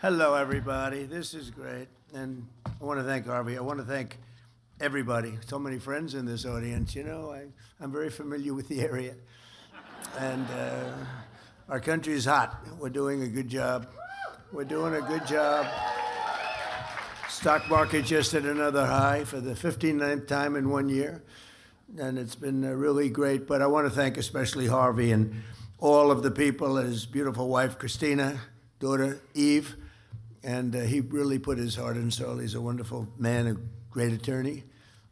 Hello, everybody. This is great. And I want to thank Harvey. I want to thank everybody. So many friends in this audience. You know, I'm very familiar with the area. And our country is hot. We're doing a good job. We're doing a good job. Stock market just hit another high for the 59th time in 1 year. And it's been really great. But I want to thank especially Harvey and all of the people, his beautiful wife, Christina, daughter, Eve. And he really put his heart and soul. He's a wonderful man, a great attorney,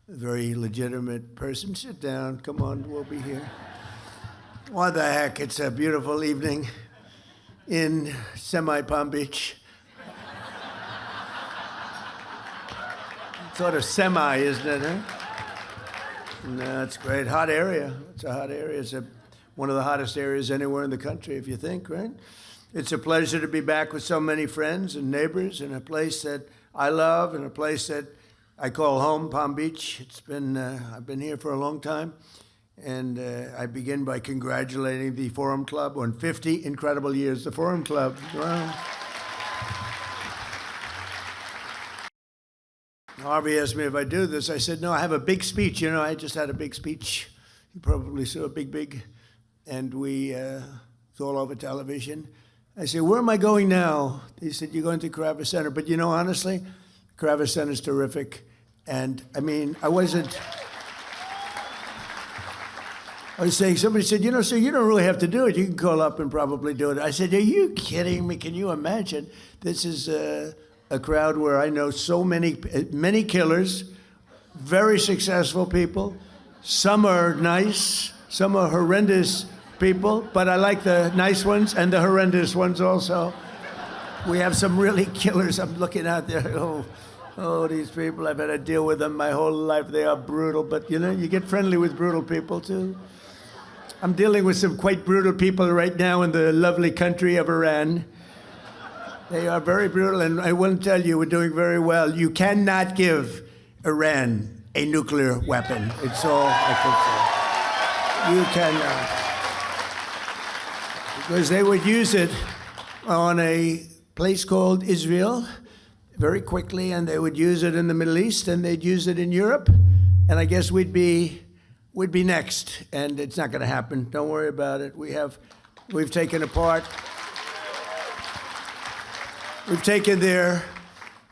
a very legitimate person. Sit down. Come on, we'll be here. What the heck? It's a beautiful evening in Palm Beach. Sort of semi, isn't it, huh? No, it's great. Hot area. It's a hot area. It's one of the hottest areas anywhere in the country, if you think, right? It's a pleasure to be back with so many friends and neighbors in a place that I love and a place that I call home, Palm Beach. It's been, I've been here for a long time. And I begin by congratulating the Forum Club on 50 incredible years. The Forum Club, wow. Harvey asked me if I do this. I said, no, I have a big speech. You know, I just had a big speech. You probably saw a big. And it's all over television. I said, where am I going now? He said, you're going to Carver Center. But you know, honestly, Carver Center is terrific. And I mean, I was saying, somebody said, you know, sir, you don't really have to do it. You can call up and probably do it. I said, are you kidding me? Can you imagine? This is a crowd where I know so many killers, very successful people. Some are nice, some are horrendous people, but I like the nice ones and the horrendous ones also. We have some really killers. I'm looking out there. Oh, these people, I've had to deal with them my whole life. They are brutal, but you know, you get friendly with brutal people too. I'm dealing with some quite brutal people right now in the lovely country of Iran. They are very brutal, and I will tell you, we're doing very well. You cannot give Iran a nuclear weapon. It's all I can say. You cannot. Because they would use it on a place called Israel very quickly, and they would use it in the Middle East, and they'd use it in Europe, and I guess we'd be next, and it's not going to happen. Don't worry about it. We've taken apart. We've taken their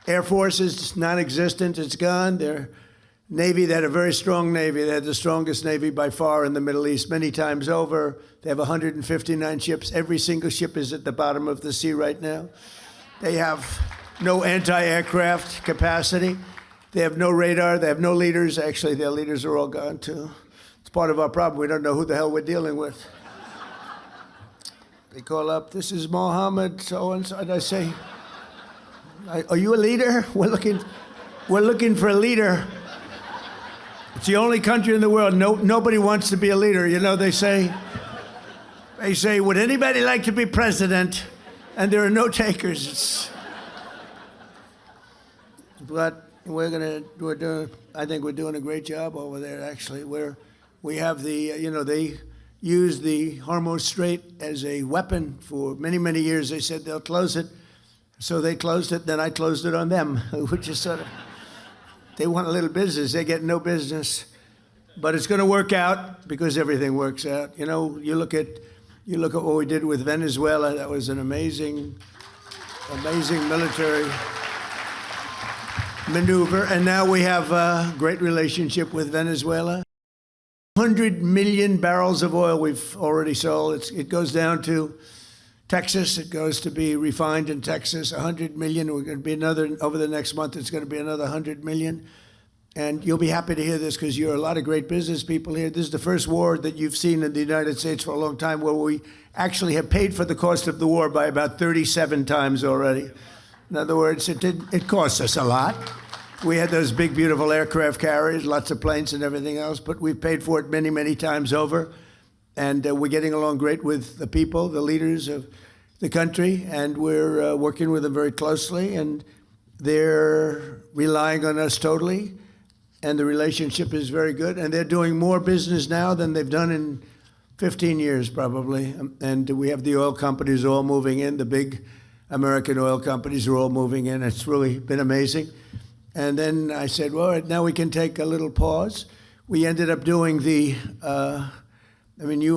Air Force is non-existent. It's gone. Their Navy, they had a very strong Navy. They had the strongest Navy by far in the Middle East, many times over. They have 159 ships. Every single ship is at the bottom of the sea right now. They have no anti-aircraft capacity. They have no radar. They have no leaders. Actually, their leaders are all gone, too. It's part of our problem. We don't know who the hell we're dealing with. They call up, this is Mohammed so-and-so, and I say, are you a leader? We're looking for a leader. It's the only country in the world, nobody wants to be a leader. You know, they say, would anybody like to be president? And there are no takers. But I think we're doing a great job over there, actually. We have they used the Hormuz Strait as a weapon for many, many years. They said they'll close it. So they closed it, then I closed it on them, which is sort of, they want a little business, they get no business. But it's going to work out because everything works out. You know, you look at what we did with Venezuela. That was an amazing military maneuver. And now we have a great relationship with Venezuela. 100 million barrels of oil we've already sold. It goes down to Texas. It goes to be refined in Texas. 100 million. We're going to be another, over the next month, it's going to be another 100 million. And you'll be happy to hear this because you're a lot of great business people here. This is the first war that you've seen in the United States for a long time where we actually have paid for the cost of the war by about 37 times already. In other words, it cost us a lot. We had those big, beautiful aircraft carriers, lots of planes and everything else, but we've paid for it many, many times over. And we're getting along great with the people, the leaders of the country, and we're working with them very closely, and they're relying on us totally, and the relationship is very good, and they're doing more business now than they've done in 15 years probably, and we have the oil companies all moving in, the big American oil companies are all moving in. It's really been amazing. And then I said, well, now we can take a little pause. We ended up doing you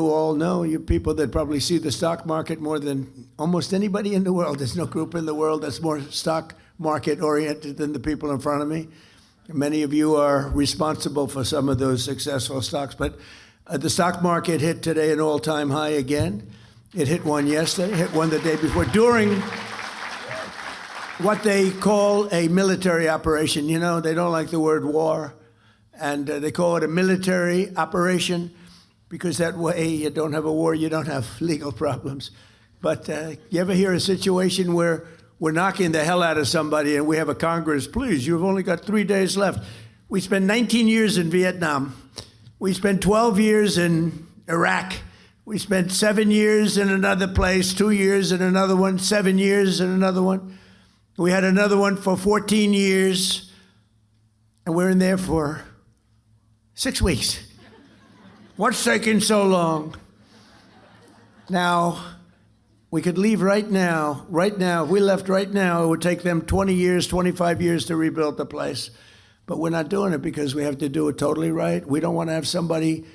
all know, you people that probably see the stock market more than almost anybody in the world. There's no group in the world that's more stock market oriented than the people in front of me. Many of you are responsible for some of those successful stocks, but the stock market hit today an all-time high again. It hit one yesterday, hit one the day before, during what they call a military operation. You know, they don't like the word war, and they call it a military operation because that way you don't have a war, you don't have legal problems. But you ever hear a situation where we're knocking the hell out of somebody and we have a Congress, please, you've only got 3 days left. We spent 19 years in Vietnam. We spent 12 years in Iraq. We spent 7 years in another place, 2 years in another one, 7 years in another one. We had another one for 14 years, and we're in there for 6 weeks. What's taking so long? Now, we could leave right now. Right now, if we left right now, it would take them 20 years, 25 years to rebuild the place. But we're not doing it because we have to do it totally right. We don't want to have somebody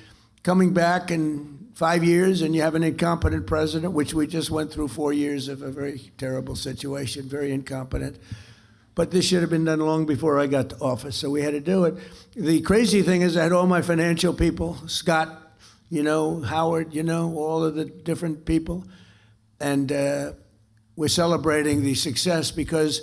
coming back in 5 years and you have an incompetent president, which we just went through 4 years of a very terrible situation, very incompetent. But this should have been done long before I got to office, so we had to do it. The crazy thing is I had all my financial people, Scott, Howard, all of the different people. And we're celebrating the success because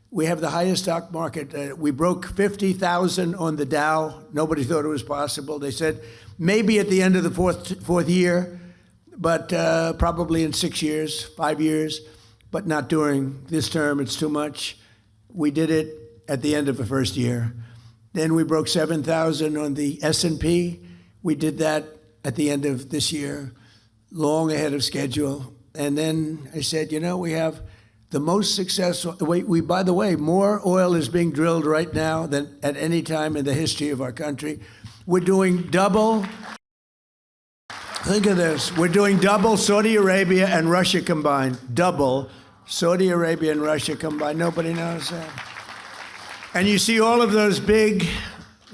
we have the highest stock market. We broke 50,000 on the Dow. Nobody thought it was possible. They said maybe at the end of the fourth year, but probably in 6 years, 5 years, but not during this term. It's too much. We did it at the end of the first year. Then we broke 7,000 on the S&P. We did that at the end of this year, long ahead of schedule. And then I said, we have the most successful, by the way, more oil is being drilled right now than at any time in the history of our country. We're doing double, think of this, we're doing double Saudi Arabia and Russia combined. Double Saudi Arabia and Russia combined. Nobody knows that. And you see all of those big,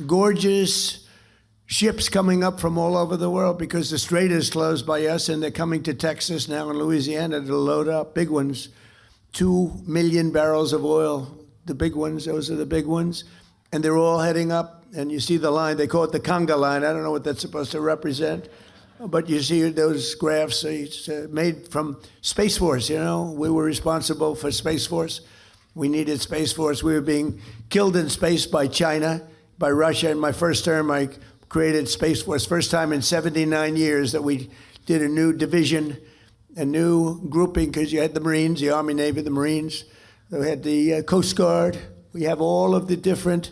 gorgeous ships coming up from all over the world because the strait is closed by us, and they're coming to Texas now and Louisiana to load up, big ones. 2 million barrels of oil, the big ones, those are the big ones. And they're all heading up, and you see the line, they call it the conga line. I don't know what that's supposed to represent, but you see those graphs, it's made from Space Force, We were responsible for Space Force. We needed Space Force. We were being killed in space by China, by Russia. In my first term, I created Space Force. First time in 79 years that we did a new division, a new grouping, because you had the Marines, the Army, Navy, the Marines. We had the Coast Guard. We have all of the different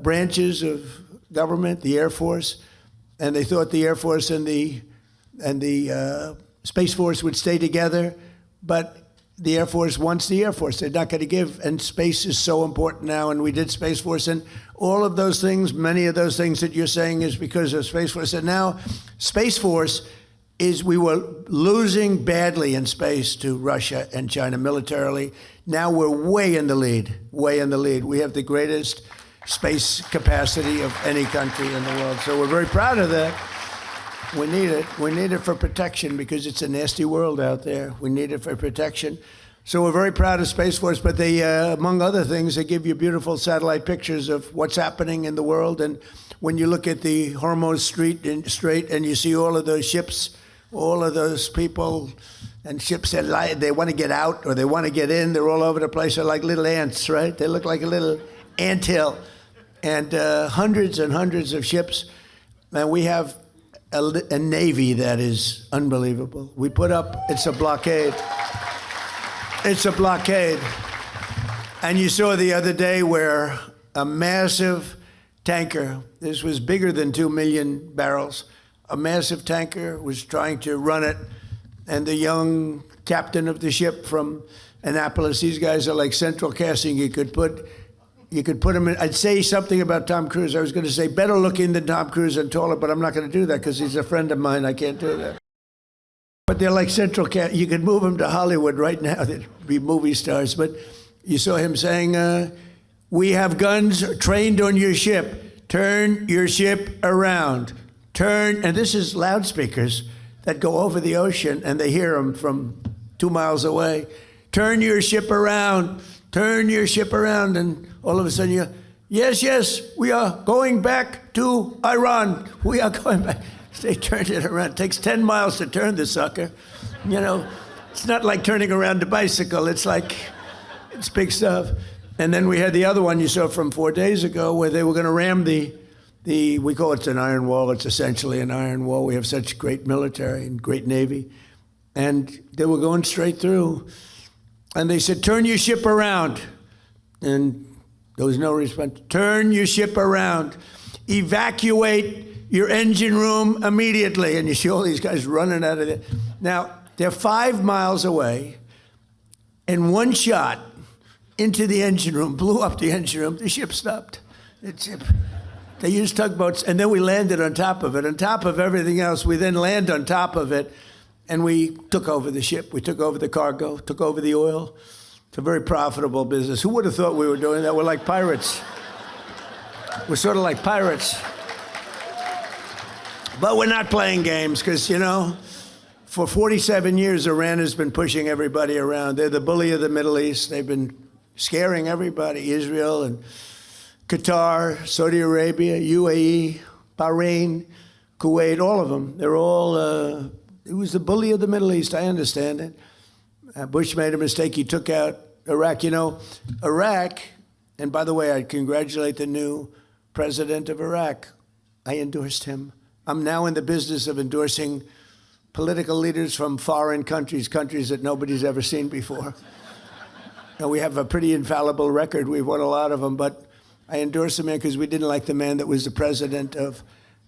branches of government, the Air Force. And they thought the Air Force and the Space Force would stay together, but the Air Force wants the Air Force. They're not going to give, and space is so important now, and we did Space Force, and all of those things, many of those things that you're saying is because of Space Force. And now Space Force we were losing badly in space to Russia and China militarily. Now we're way in the lead, way in the lead. We have the greatest space capacity of any country in the world. So we're very proud of that. We need it. We need it for protection because it's a nasty world out there. We need it for protection. So we're very proud of Space Force, but they, among other things, they give you beautiful satellite pictures of what's happening in the world. And when you look at the Hormuz Strait and you see all of those ships, all of those people and ships that they want to get out or they want to get in, they're all over the place. They're like little ants, right? They look like a little anthill. And hundreds and hundreds of ships. And we have a Navy that is unbelievable. We put up, it's a blockade. It's a blockade. And you saw the other day where a massive tanker, this was bigger than 2 million barrels, a massive tanker was trying to run it, and the young captain of the ship from Annapolis, these guys are like central casting. You could put him in. I'd say something about Tom Cruise. I was going to say better looking than Tom Cruise and taller, but I'm not going to do that because he's a friend of mine. I can't do that. But they're like central cat. You could move them to Hollywood right now. They'd be movie stars. But you saw him saying, we have guns trained on your ship. Turn your ship around. Turn, and this is loudspeakers that go over the ocean, and they hear them from 2 miles away. Turn your ship around. Turn your ship around. And all of a sudden you, yes, we are going back to Iran. We are going back. They turned it around. It takes 10 miles to turn the sucker. You know, it's not like turning around a bicycle. It's big stuff. And then we had the other one you saw from 4 days ago where they were going to ram the we call it an iron wall. It's essentially an iron wall. We have such great military and great Navy. And they were going straight through. And they said, turn your ship around. And there was no response. Turn your ship around. Evacuate your engine room immediately. And you see all these guys running out of there. Now, they're 5 miles away, and one shot into the engine room, blew up the engine room, the ship stopped. They used tugboats, and then we landed on top of it. On top of everything else, we then land on top of it, and we took over the ship. We took over the cargo, took over the oil. It's a very profitable business. Who would have thought we were doing that? We're like pirates. We're sort of like pirates. But we're not playing games because, you know, for 47 years, Iran has been pushing everybody around. They're the bully of the Middle East. They've been scaring everybody, Israel and Qatar, Saudi Arabia, UAE, Bahrain, Kuwait, all of them. They're all, it was the bully of the Middle East. I understand it. Bush made a mistake. He took out Iraq. You know, Iraq, and by the way, I congratulate the new president of Iraq. I endorsed him. I'm now in the business of endorsing political leaders from foreign countries, countries that nobody's ever seen before. And we have a pretty infallible record. We've won a lot of them, but I endorsed the man because we didn't like the man that was the president of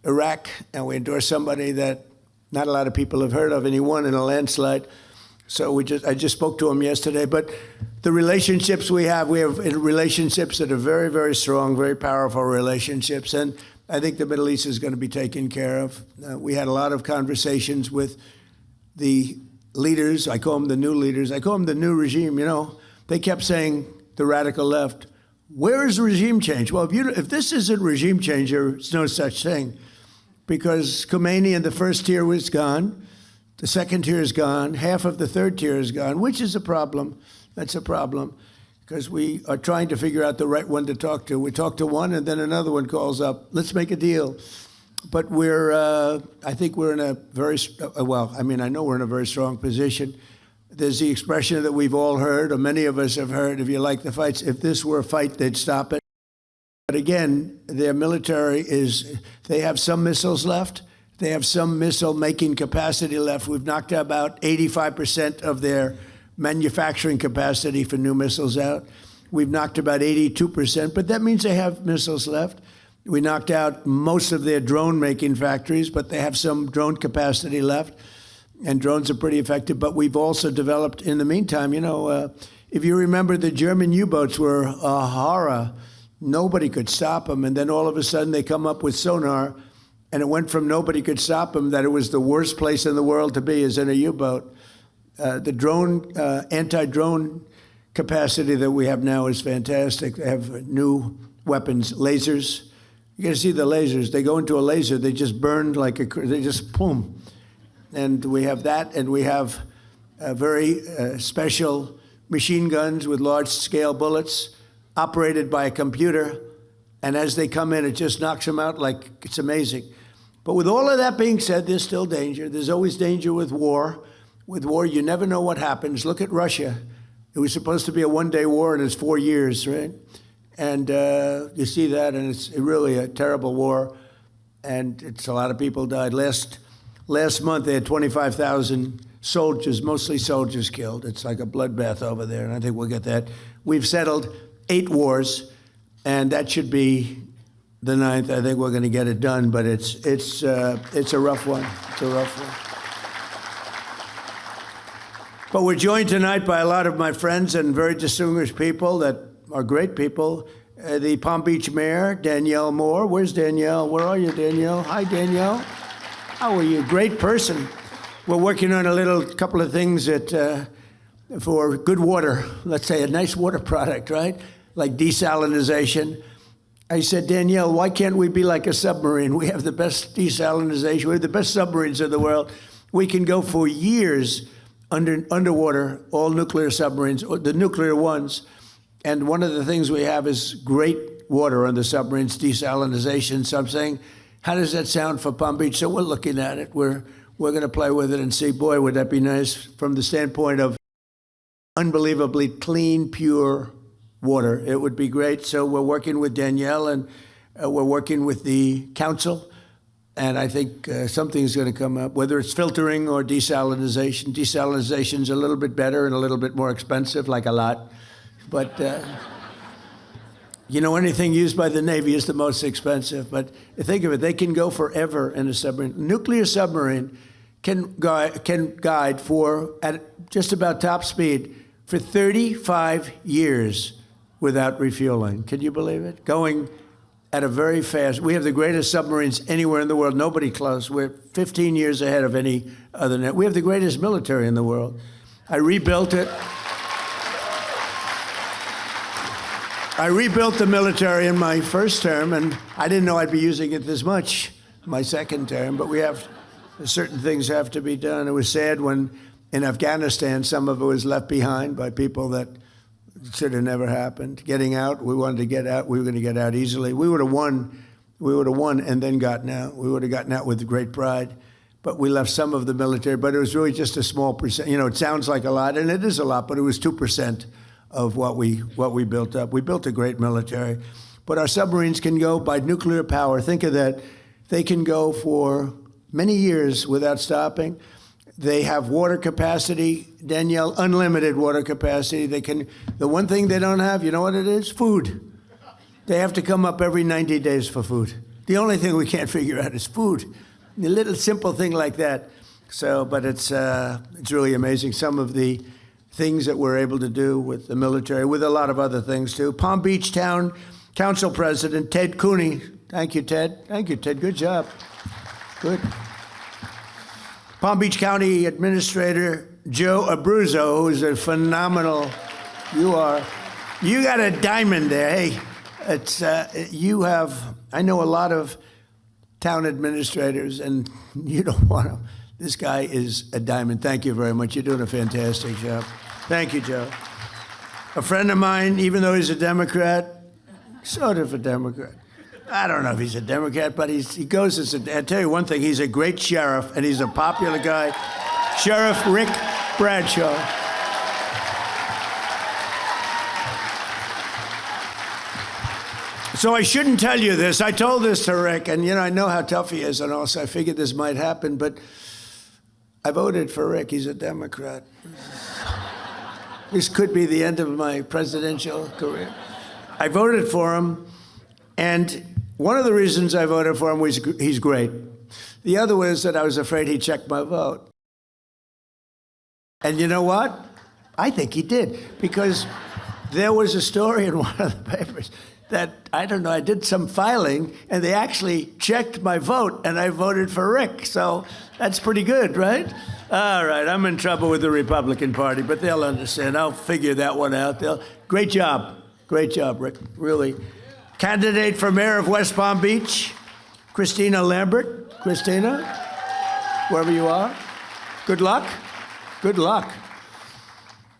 Iraq, and we endorsed somebody that not a lot of people have heard of, and he won in a landslide. So I just spoke to him yesterday. But the relationships we have relationships that are very, very strong, very powerful relationships, and I think the Middle East is going to be taken care of. We had a lot of conversations with the leaders. I call them the new leaders. I call them the new regime. You know, they kept saying, the radical left, where is regime change? Well, if this isn't regime change, there's no such thing. Because Khomeini in the first tier was gone. The second tier is gone. Half of the third tier is gone, which is a problem. That's a problem. Because we are trying to figure out the right one to talk to. We talk to one, and then another one calls up. Let's make a deal. But I think we're in a very, I know we're in a very strong position. There's the expression that we've all heard, or many of us have heard, if you like the fights, if this were a fight, they'd stop it. But again, their military they have some missiles left. They have some missile-making capacity left. We've knocked about 85% of their manufacturing capacity for new missiles out. We've knocked about 82%, but that means they have missiles left. We knocked out most of their drone-making factories, but they have some drone capacity left, and drones are pretty effective. But we've also developed, in the meantime, you know, if you remember, the German U-boats were a horror. Nobody could stop them, and then all of a sudden they come up with sonar, and it went from nobody could stop them that it was the worst place in the world to be is in a U-boat. The drone, anti-drone capacity that we have now is fantastic. They have new weapons, lasers. You got to see the lasers. They go into a laser, they just burn like they just boom. And we have that, and we have very special machine guns with large-scale bullets operated by a computer. And as they come in, it just knocks them out like it's amazing. But with all of that being said, there's still danger. There's always danger with war. With war, you never know what happens. Look at Russia. It was supposed to be a one-day war, and it's 4 years, right? And you see that, and it's really a terrible war. And it's a lot of people died. Last month, they had 25,000 soldiers, mostly soldiers, killed. It's like a bloodbath over there, and I think we'll get that. We've settled 8 wars, and that should be the 9th. I think we're going to get it done, but it's a rough one. It's a rough one. But we're joined tonight by a lot of my friends and very distinguished people that are great people. The Palm Beach Mayor, Danielle Moore. Where's Danielle? Where are you, Danielle? Hi, Danielle. How are you? Great person. we're working on a couple of things that for good water, let's say a nice water product, right? Like desalinization. I said, Danielle, why can't we be like a submarine? We have the best desalinization. We have the best submarines in the world. We can go for years underwater, all nuclear submarines, or the nuclear ones. And one of the things we have is great water on the submarines, desalinization. So I'm saying, how does that sound for Palm Beach? So we're looking at it. We're going to play with it and see, boy, would that be nice from the standpoint of unbelievably clean, pure water. It would be great. So we're working with Danielle, and we're working with the council. And I think something's going to come up, whether it's filtering or desalinization. Desalinization's a little bit better and a little bit more expensive, like a lot. But, you know, anything used by the Navy is the most expensive. But think of it, they can go forever in a submarine. Nuclear submarine can guide at just about top speed for 35 years without refueling. Can you believe it? Going at a very fast. We have the greatest submarines anywhere in the world. Nobody close. We're 15 years ahead of any other net. We have the greatest military in the world. I rebuilt it. I rebuilt the military in my first term, and I didn't know I'd be using it this much my second term, but certain things have to be done. It was sad when in Afghanistan, some of it was left behind by people that should have never happened. Getting out, we wanted to get out. We were going to get out easily. We would have won. We would have won and then gotten out. We would have gotten out with great pride. But we left some of the military, but it was really just a small percent. You know, it sounds like a lot, and it is a lot, but it was 2% of what we built up. We built a great military. But our submarines can go by nuclear power. Think of that. They can go for many years without stopping. They have water capacity, Danielle, unlimited water capacity. The one thing they don't have, you know what it is? Food. They have to come up every 90 days for food. The only thing we can't figure out is food. A little simple thing like that. So, but it's really amazing. Some of the things that we're able to do with the military, with a lot of other things too. Palm Beach Town Council President Ted Cooney. Thank you, Ted. Thank you, Ted. Good job. Good. Palm Beach County Administrator Joe Abruzzo, who's a phenomenal, you got a diamond there. Hey, I know a lot of town administrators, and you don't want to. This guy is a diamond. Thank you very much. You're doing a fantastic job. Thank you, Joe. A friend of mine, even though he's a Democrat, sort of a Democrat. I don't know if he's a Democrat, but he goes as I tell you one thing, he's a great sheriff, and he's a popular guy. Sheriff Rick Bradshaw. So I shouldn't tell you this. I told this to Rick, and you know, I know how tough he is, and also I figured this might happen, but I voted for Rick. He's a Democrat. This could be the end of my presidential career. I voted for him, and one of the reasons I voted for him was he's great. The other was that I was afraid he'd check my vote. And you know what? I think he did, because there was a story in one of the papers that, I don't know, I did some filing, and they actually checked my vote, and I voted for Rick. So that's pretty good, right? All right, I'm in trouble with the Republican Party, but they'll understand. I'll figure that one out. Great job, Rick, really. Candidate for mayor of West Palm Beach, Christina Lambert. Christina, wherever you are, good luck. Good luck.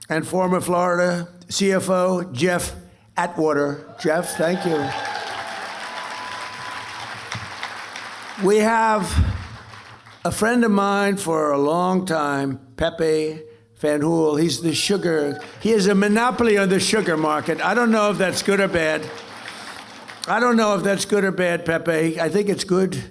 And former Florida CFO, Jeff Atwater. Jeff, thank you. We have a friend of mine for a long time, Pepe Van Hool. He has a monopoly on the sugar market. I don't know if that's good or bad. Pepe. I think it's good.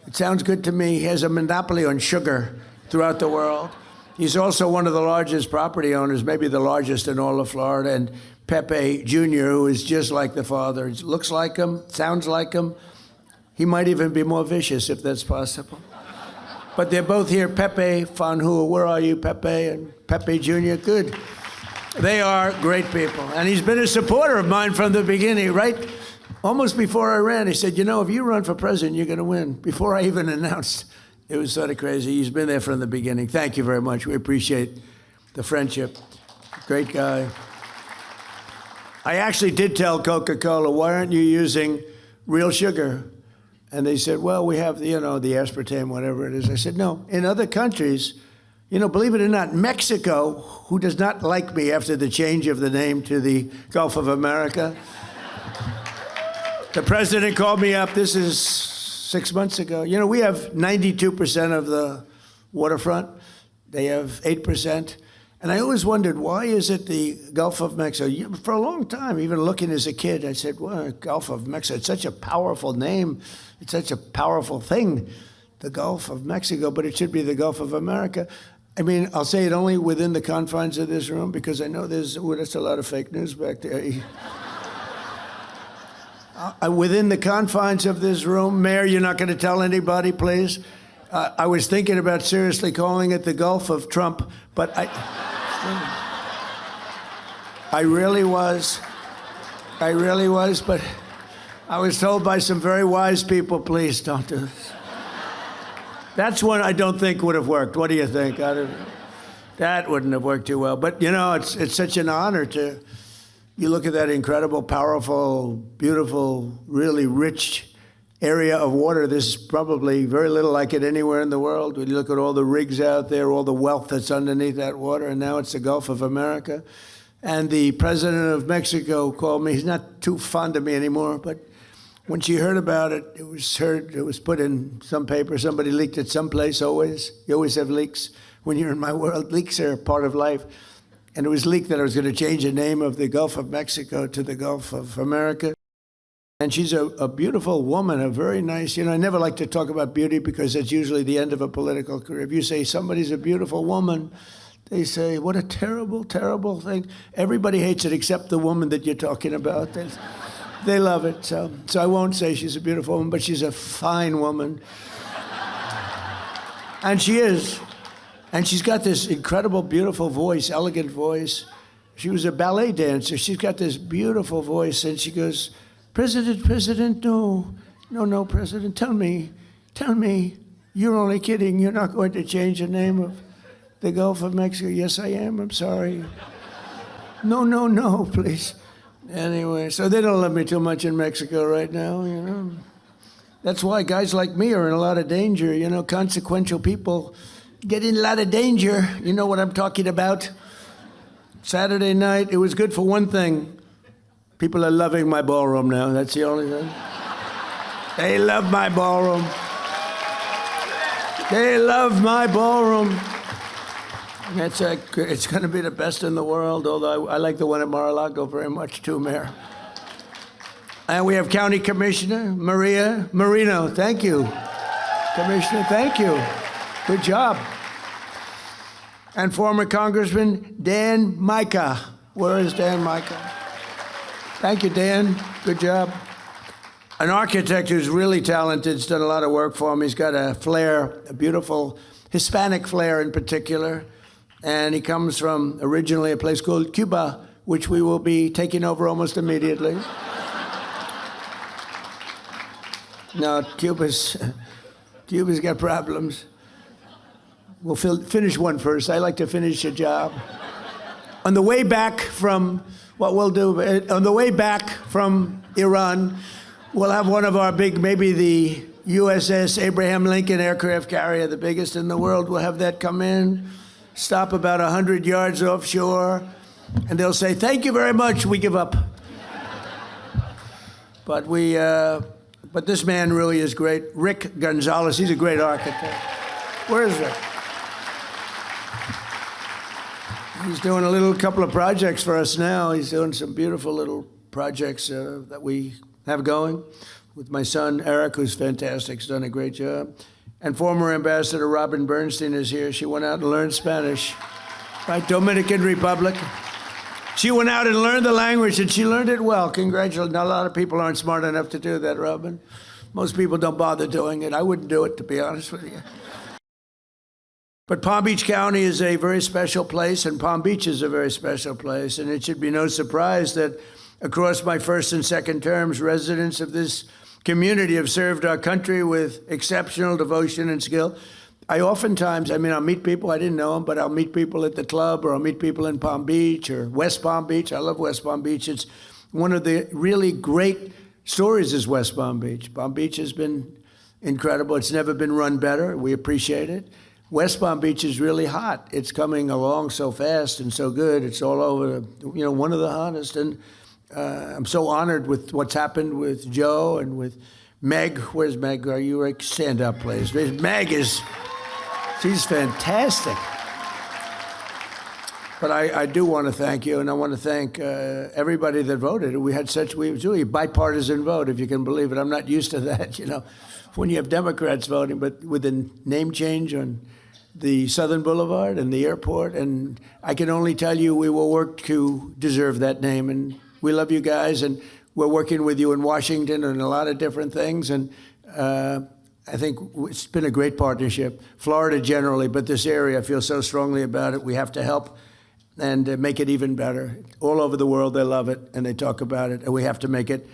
It sounds good to me. He has a monopoly on sugar throughout the world. He's also one of the largest property owners, maybe the largest in all of Florida. And Pepe Jr., who is just like the father, he looks like him, sounds like him. He might even be more vicious if that's possible. But they're both here. Pepe Van Hool, where are you, Pepe? And Pepe Jr., good. They are great people. And he's been a supporter of mine from the beginning, right? Almost before I ran, he said, you know, if you run for president, you're going to win. Before I even announced It was sort of crazy. He's been there from the beginning. Thank you very much. We appreciate the friendship. Great guy. I actually did tell Coca-Cola, why aren't you using real sugar? And they said, well, we have, the aspartame, whatever it is. I said, no. In other countries, believe it or not, Mexico, who does not like me after the change of the name to the Gulf of America, the president called me up. This is 6 months ago. We have 92% of the waterfront. They have 8%. And I always wondered, why is it the Gulf of Mexico? For a long time, even looking as a kid, I said, well, Gulf of Mexico, it's such a powerful name. It's such a powerful thing, the Gulf of Mexico, but it should be the Gulf of America. I mean, I'll say it only within the confines of this room because I know that's a lot of fake news back there. Within the confines of this room, Mayor, you're not going to tell anybody, please? I was thinking about seriously calling it the Gulf of Trump, but I really was, but I was told by some very wise people, please don't do this. That's one I don't think would have worked. What do you think? That wouldn't have worked too well. But, it's such an honor you look at that incredible, powerful, beautiful, really rich area of water. There's probably very little like it anywhere in the world. When you look at all the rigs out there, all the wealth that's underneath that water, and now it's the Gulf of America. And the president of Mexico called me. He's not too fond of me anymore, but when she heard about it, it was put in some paper. Somebody leaked it someplace always. You always have leaks. When you're in my world, leaks are part of life. And it was leaked that I was going to change the name of the Gulf of Mexico to the Gulf of America. And she's a beautiful woman, a very nice, I never like to talk about beauty because it's usually the end of a political career. If you say somebody's a beautiful woman, they say, what a terrible, terrible thing. Everybody hates it except the woman that you're talking about. They love it. So I won't say she's a beautiful woman, but she's a fine woman. And she is. And she's got this incredible, beautiful voice, elegant voice. She was a ballet dancer. She's got this beautiful voice, and she goes, President, no, President, tell me, you're only kidding. You're not going to change the name of the Gulf of Mexico. Yes, I am. I'm sorry. No, please. Anyway, so they don't love me too much in Mexico right now, That's why guys like me are in a lot of danger, consequential people get in a lot of danger. You know what I'm talking about? Saturday night, it was good for one thing. People are loving my ballroom now. That's the only thing. They love my ballroom. They love my ballroom. It's going to be the best in the world, although I like the one at Mar-a-Lago very much too, Mayor. And we have County Commissioner Maria Marino. Thank you. Commissioner, thank you. Good job. And former Congressman Dan Micah. Where is Dan Micah? Thank you, Dan. Good job. An architect who's really talented. He's done a lot of work for him. He's got a flair, a beautiful Hispanic flair in particular. And he comes from originally a place called Cuba, which we will be taking over almost immediately. No, Cuba's got problems. We'll finish one first. I like to finish a job. On the way back from Iran, we'll have one of our big, maybe the USS Abraham Lincoln aircraft carrier, the biggest in the world. We'll have that come in, stop about 100 yards offshore, and they'll say, thank you very much, we give up. But this man really is great. Rick Gonzalez, he's a great architect. Where is Rick? He's doing a couple of projects for us now. He's doing some beautiful little projects that we have going with my son, Eric, who's fantastic. He's done a great job. And former Ambassador Robin Bernstein is here. She went out and learned Spanish, right? Dominican Republic. She went out and learned the language, and she learned it well. Congratulations. Not a lot of people aren't smart enough to do that, Robin. Most people don't bother doing it. I wouldn't do it, to be honest with you. But Palm Beach County is a very special place, and Palm Beach is a very special place, and it should be no surprise that across my first and second terms, residents of this community have served our country with exceptional devotion and skill. I oftentimes, I'll meet people, I didn't know them, but I'll meet people at the club, or I'll meet people in Palm Beach or West Palm Beach. I love West Palm Beach. It's one of the really great stories is West Palm Beach. Palm Beach has been incredible. It's never been run better. We appreciate it. West Palm Beach is really hot. It's coming along so fast and so good. It's all over, one of the hottest. And I'm so honored with what's happened with Joe and with Meg. Where's Meg? Are you right? Stand up, please. Meg she's fantastic. But I do want to thank you, and I want to thank everybody that voted. We had we was really a bipartisan vote, if you can believe it. I'm not used to that, when you have Democrats voting, but with the name change on the Southern Boulevard and the airport, and I can only tell you we will work to deserve that name, and we love you guys, and we're working with you in Washington and a lot of different things, and I think it's been a great partnership. Florida generally, but this area, I feel so strongly about it. We have to help and make it even better. All over the world, they love it, and they talk about it, and we have to make it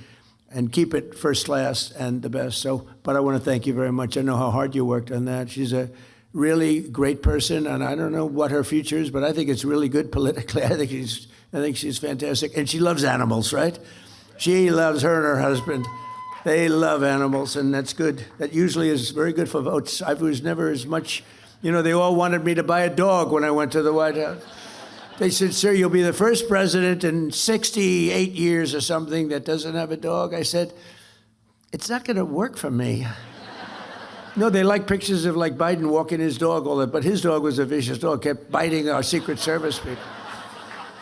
and keep it first class and the best. But I want to thank you very much. I know how hard you worked on that. She's a really great person, and I don't know what her future is, but I think it's really good politically. I think she's fantastic, and she loves animals, right? She loves her and her husband. They love animals, and that's good. That usually is very good for votes. I was never as much, they all wanted me to buy a dog when I went to the White House. They said, sir, you'll be the first president in 68 years or something that doesn't have a dog. I said, it's not going to work for me. No, they like pictures of Biden walking his dog all that, but his dog was a vicious dog, kept biting our Secret Service people.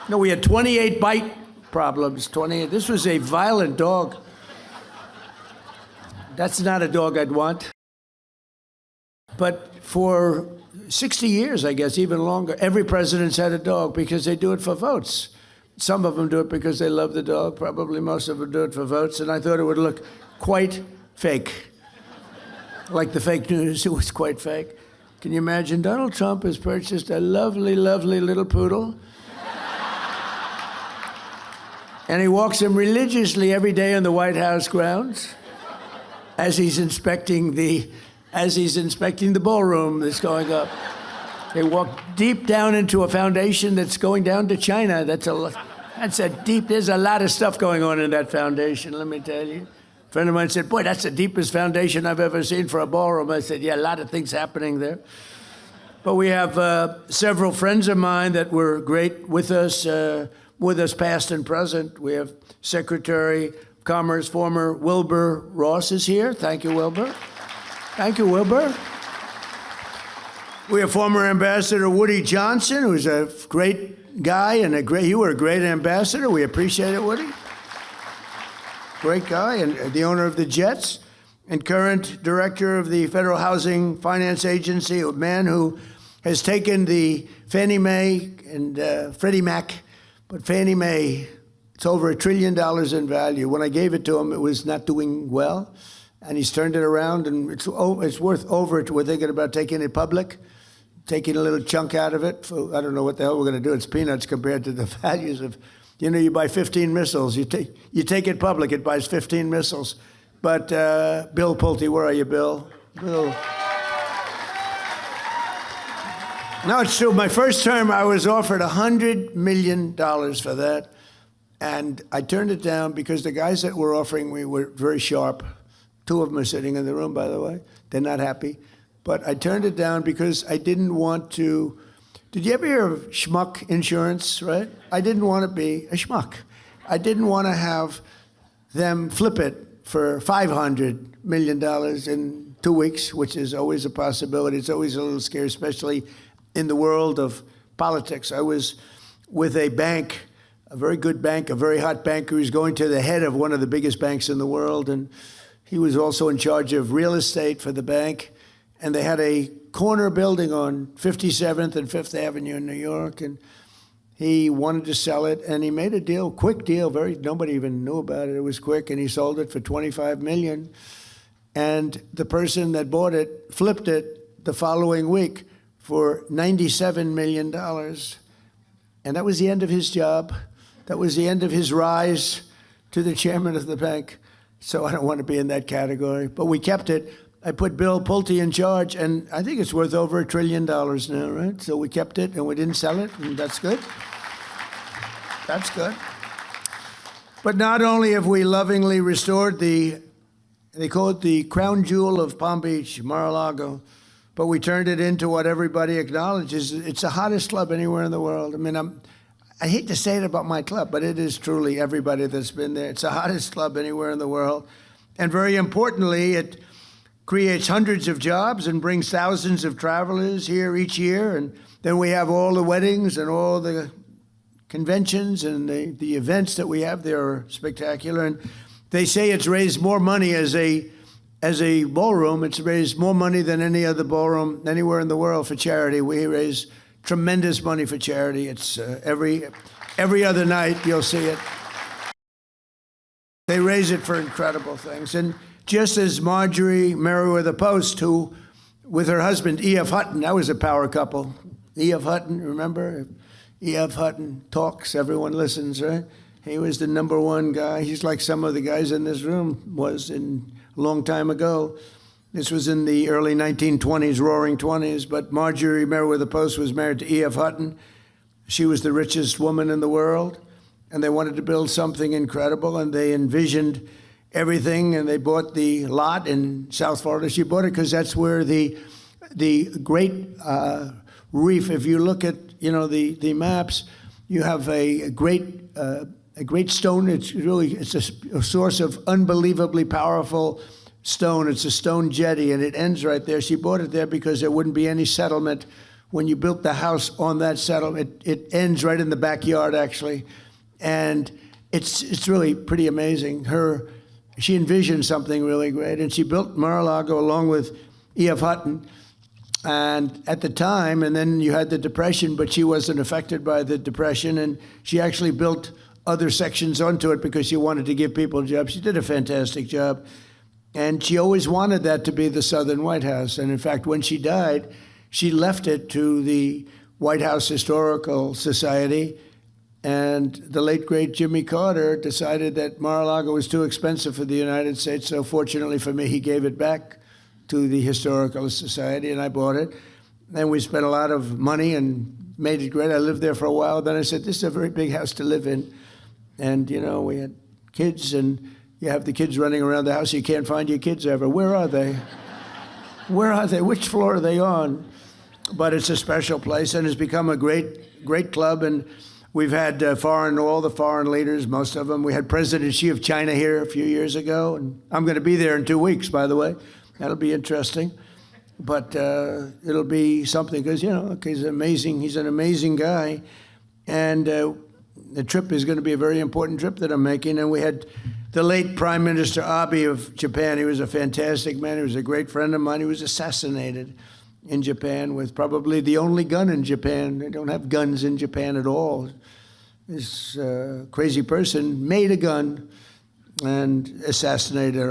No, we had 28 bite problems, 28. This was a violent dog. That's not a dog I'd want. But for 60 years, I guess, even longer, every president's had a dog because they do it for votes. Some of them do it because they love the dog. Probably most of them do it for votes. And I thought it would look quite fake. Like the fake news, it was quite fake. Can you imagine? Donald Trump has purchased a lovely, lovely little poodle. And he walks him religiously every day on the White House grounds as he's inspecting the ballroom that's going up. They walk deep down into a foundation that's going down to China. There's a lot of stuff going on in that foundation, let me tell you. A friend of mine said, boy, that's the deepest foundation I've ever seen for a ballroom. I said, yeah, a lot of things happening there. But we have several friends of mine that were great with us past and present. We have Secretary of Commerce, former Wilbur Ross is here. Thank you, Wilbur. Thank you, Wilbur. We have former Ambassador Woody Johnson, who's a great guy and you were a great ambassador. We appreciate it, Woody. Great guy, and the owner of the Jets, and current director of the Federal Housing Finance Agency, a man who has taken the Fannie Mae and Freddie Mac, but Fannie Mae, it's over $1 trillion in value. When I gave it to him, it was not doing well, and he's turned it around, and it's worth over. We're thinking about taking it public, taking a little chunk out of it. I don't know what the hell we're going to do. It's peanuts compared to the values of, you buy 15 missiles. You take it public, it buys 15 missiles. But Bill Pulte, where are you, Bill? Bill. No, it's true. My first term, I was offered $100 million for that. And I turned it down because the guys that were offering me were very sharp. Two of them are sitting in the room, by the way. They're not happy. But I turned it down because I didn't want to. Did you ever hear of schmuck insurance, right? I didn't want to be a schmuck. I didn't want to have them flip it for $500 million in 2 weeks, which is always a possibility. It's always a little scary, especially in the world of politics. I was with a bank, a very good bank, a very hot banker who's going to the head of one of the biggest banks in the world, and he was also in charge of real estate for the bank. And they had a corner building on 57th and 5th Avenue in New York, and he wanted to sell it, and he made a deal, quick deal, nobody even knew about it. It was quick, and he sold it for $25 million. And the person that bought it flipped it the following week for $97 million. And that was the end of his job. That was the end of his rise to the chairman of the bank. So I don't want to be in that category, but we kept it. I put Bill Pulte in charge, and I think it's worth over $1 trillion now, right? So we kept it, and we didn't sell it, and that's good. That's good. But not only have we lovingly restored they call it the crown jewel of Palm Beach, Mar-a-Lago, but we turned it into what everybody acknowledges. It's the hottest club anywhere in the world. I mean, I hate to say it about my club, but it is truly everybody that's been there. It's the hottest club anywhere in the world. And very importantly, it creates hundreds of jobs and brings thousands of travelers here each year. And then we have all the weddings and all the conventions and the events that we have there are spectacular. And they say it's raised more money as a ballroom. It's raised more money than any other ballroom anywhere in the world for charity. We raise tremendous money for charity. It's every other night you'll see it. They raise it for incredible things. And just as Marjorie Merriweather Post, who, with her husband, E.F. Hutton, that was a power couple. E.F. Hutton, remember? E.F. Hutton talks, everyone listens, right? He was the #1 guy. He's like some of the guys in this room was a long time ago. This was in the early 1920s, roaring 20s, but Marjorie Merriweather Post was married to E.F. Hutton. She was the richest woman in the world, and they wanted to build something incredible, and they envisioned everything, and they bought the lot in South Florida. She bought it because that's where the great reef, if you look at, the maps, you have a great stone. It's a source of unbelievably powerful stone. It's a stone jetty, and it ends right there. She bought it there because there wouldn't be any settlement when you built the house on that settlement. It ends right in the backyard, actually, and it's really pretty amazing. She envisioned something really great, and she built Mar-a-Lago along with E.F. Hutton. And at the time, and then you had the Depression, but she wasn't affected by the Depression, and she actually built other sections onto it because she wanted to give people jobs. She did a fantastic job, and she always wanted that to be the Southern White House. And in fact, when she died, she left it to the White House Historical Society, and the late, great Jimmy Carter decided that Mar-a-Lago was too expensive for the United States, so fortunately for me, he gave it back to the Historical Society, and I bought it. And we spent a lot of money and made it great. I lived there for a while. Then I said, this is a very big house to live in. And, we had kids, and you have the kids running around the house. You can't find your kids ever. Where are they? Where are they? Which floor are they on? But it's a special place, and it's become a great, great club. And we've had all the foreign leaders, most of them. We had President Xi of China here a few years ago, and I'm going to be there in 2 weeks, by the way. That'll be interesting, but it'll be something because, he's amazing. He's an amazing guy, and the trip is going to be a very important trip that I'm making. And we had the late Prime Minister Abe of Japan. He was a fantastic man. He was a great friend of mine. He was assassinated in Japan with probably the only gun in Japan. They don't have guns in Japan at all. This crazy person made a gun and assassinated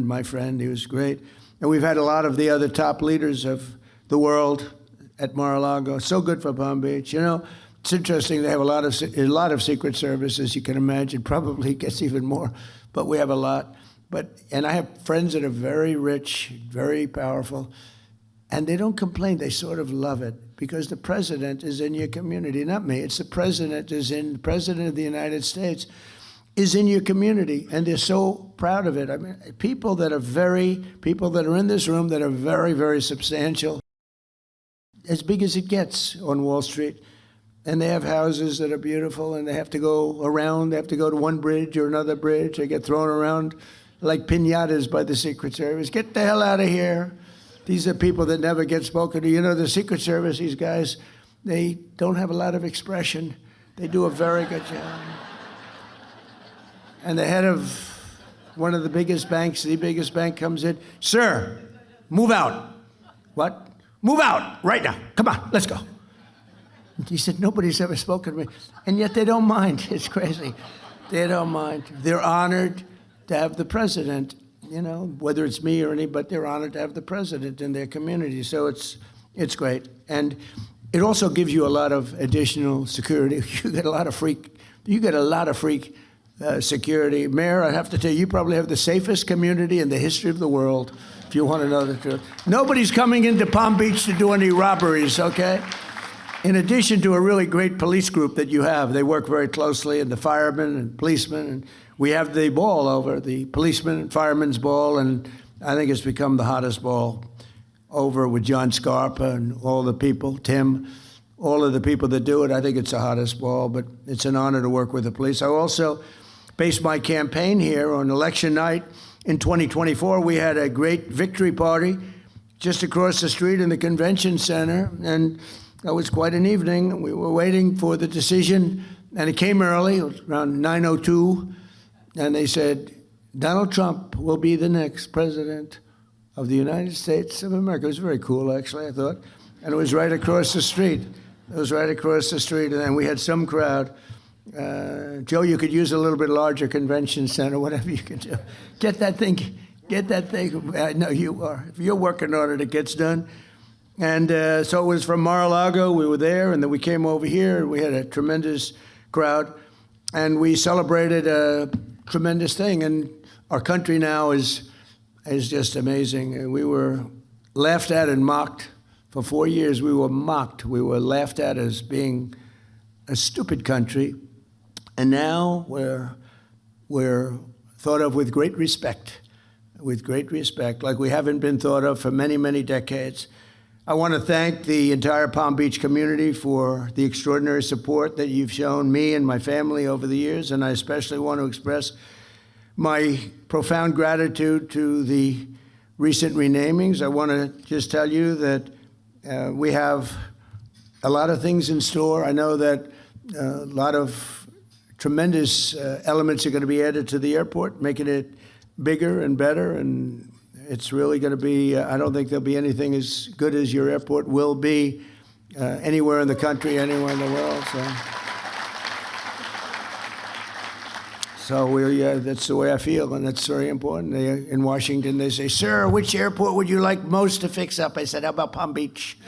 my friend. He was great. And we've had a lot of the other top leaders of the world at Mar-a-Lago. So good for Palm Beach. It's interesting. They have a lot of Secret Service, as you can imagine. Probably gets even more, but we have a lot. And I have friends that are very rich, very powerful, and they don't complain. They sort of love it because the president is in your community, not me. It's the president of the United States is in your community, and they're so proud of it. I mean, people that are in this room that are very, very substantial, as big as it gets on Wall Street, and they have houses that are beautiful, and they have to go around. They have to go to one bridge or another bridge. They get thrown around like piñatas by the Secret Service. Get the hell out of here. These are people that never get spoken to. The Secret Service, these guys, they don't have a lot of expression. They do a very good job. And the head of one of the biggest banks, the biggest bank, comes in. Sir, move out. What? Move out right now. Come on, let's go. He said, nobody's ever spoken to me. And yet they don't mind. It's crazy. They don't mind. They're honored to have the president, whether it's me or anybody, they're honored to have the president in their community. So it's great. And it also gives you a lot of additional security. You get a lot of freak security. Mayor, I have to tell you, you probably have the safest community in the history of the world, if you want to know the truth. Nobody's coming into Palm Beach to do any robberies, okay? In addition to a really great police group that you have, they work very closely, and the firemen and policemen, and we have the ball over, the policeman and fireman's ball, and I think it's become the hottest ball over with John Scarpa and all the people, Tim, all of the people that do it. I think it's the hottest ball, but it's an honor to work with the police. I also based my campaign here on election night in 2024. We had a great victory party just across the street in the convention center, and that was quite an evening. We were waiting for the decision, and it came early, it was around 9:02, and they said, Donald Trump will be the next president of the United States of America. It was very cool, actually, I thought. And it was right across the street. It was right across the street, and then we had some crowd. Joe, you could use a little bit larger convention center, whatever you can do. Get that thing. I know you are. If you're working on it, it gets done. And so it was from Mar-a-Lago. We were there, and then we came over here, and we had a tremendous crowd. And we celebrated a tremendous thing. And our country now is just amazing. And we were laughed at and mocked. For 4 years, we were mocked. We were laughed at as being a stupid country. And now we're thought of with great respect, like we haven't been thought of for many, many decades. I want to thank the entire Palm Beach community for the extraordinary support that you've shown me and my family over the years, and I especially want to express my profound gratitude to the recent renamings. I want to just tell you that we have a lot of things in store. I know that a lot of tremendous elements are going to be added to the airport, making it bigger and better, and it's really going to be, I don't think there'll be anything as good as your airport will be anywhere in the country, anywhere in the world. So that's the way I feel, and that's very important. In Washington, they say, sir, which airport would you like most to fix up? I said, how about Palm Beach?